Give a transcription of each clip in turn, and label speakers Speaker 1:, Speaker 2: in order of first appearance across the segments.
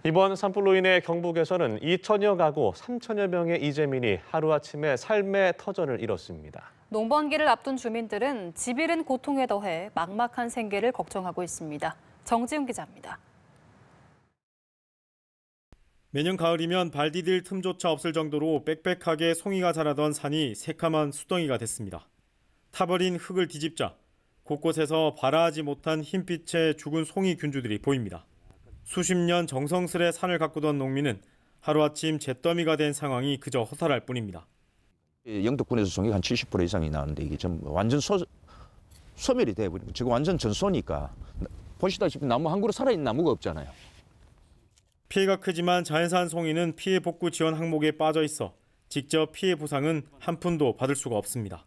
Speaker 1: 이번 산불로 인해 경북에서는 2천여 가구 3천여 명의 이재민이 하루아침에 삶의 터전을 잃었습니다.
Speaker 2: 농번기를 앞둔 주민들은 집 잃은 고통에 더해 막막한 생계를 걱정하고 있습니다. 정지훈 기자입니다.
Speaker 3: 매년 가을이면 발 디딜 틈조차 없을 정도로 빽빽하게 송이가 자라던 산이 새카만 수덩이가 됐습니다. 타버린 흙을 뒤집자 곳곳에서 발아하지 못한 흰빛의 죽은 송이 균주들이 보입니다. 수십 년 정성스레 산을 가꾸던 농민은 하루아침 잿더미가 된 상황이 그저 허탈할 뿐입니다.
Speaker 4: 영덕군에서 송이가 한 70% 이상이 나오는데 이게 좀 완전 소멸이 돼버리고 지금 완전 전소니까 보시다시피 나무 한 그루 살아있는 나무가 없잖아요.
Speaker 3: 피해가 크지만 자연산 송이는 피해 복구 지원 항목에 빠져 있어 직접 피해 보상은 한 푼도 받을 수가 없습니다.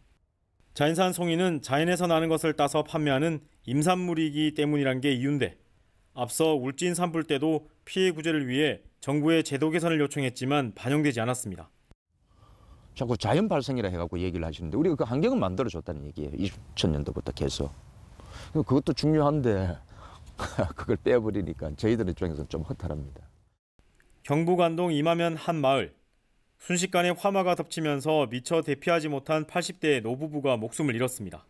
Speaker 3: 자연산 송이는 자연에서 나는 것을 따서 판매하는 임산물이기 때문이란 게 이유인데 앞서 울진 산불 때도 피해 구제를 위해 정부에 제도 개선을 요청했지만 반영되지 않았습니다.
Speaker 4: 자꾸 자연 발생이라 해갖고 얘기를 하시는데 우리가 그 환경을 만들어줬다는 얘기예요. 2000년도부터 계속. 그것도 중요한데 그걸 빼버리니까 저희들 입장에서는 좀 허탈합니다.
Speaker 3: 경북 안동 이마면 한 마을. 순식간에 화마가 덮치면서 미처 대피하지 못한 80대의 노부부가 목숨을 잃었습니다.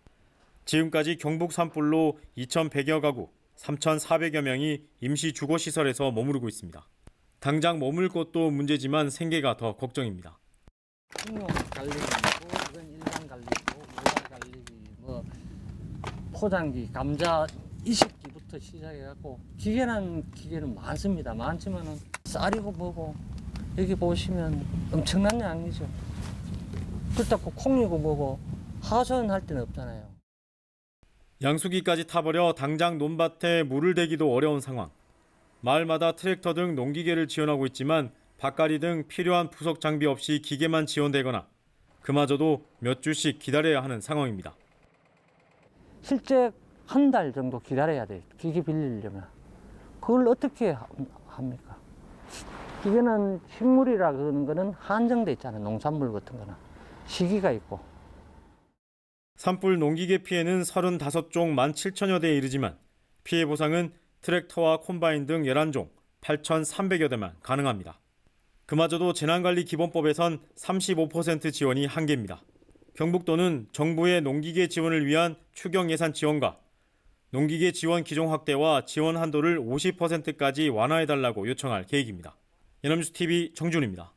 Speaker 3: 지금까지 경북 산불로 2,100여 가구, 3,400여 명이 임시 주거시설에서 머무르고 있습니다. 당장 머물 곳도 문제지만 생계가 더 걱정입니다.
Speaker 5: 식용 관리고 이건 일반 관리고 모발 관리 뭐 포장기, 감자 이식기부터 시작해갖고 기계는 많습니다. 많지만은 쌀이고 뭐고 여기 보시면 엄청난 양이죠. 그렇다고 콩이고 뭐고 하선할 데는 없잖아요.
Speaker 3: 양수기까지 타버려 당장 논밭에 물을 대기도 어려운 상황. 마을마다 트랙터 등 농기계를 지원하고 있지만 밭갈이 등 필요한 부속 장비 없이 기계만 지원되거나 그마저도 몇 주씩 기다려야 하는 상황입니다.
Speaker 5: 실제 한 달 정도 기다려야 돼요. 기계 빌리려면. 그걸 어떻게 합니까? 기계는 식물이라 그러는 거는 한정돼 있잖아요. 농산물 같은 거는. 시기가 있고.
Speaker 3: 산불 농기계 피해는 35종 17,000여 대에 이르지만 피해 보상은 트랙터와 콤바인 등 11종 8,300여 대만 가능합니다. 그마저도 재난관리기본법에선 35% 지원이 한계입니다. 경북도는 정부의 농기계 지원을 위한 추경 예산 지원과 농기계 지원 기종 확대와 지원 한도를 50%까지 완화해달라고 요청할 계획입니다. 연합뉴스TV 정준입니다.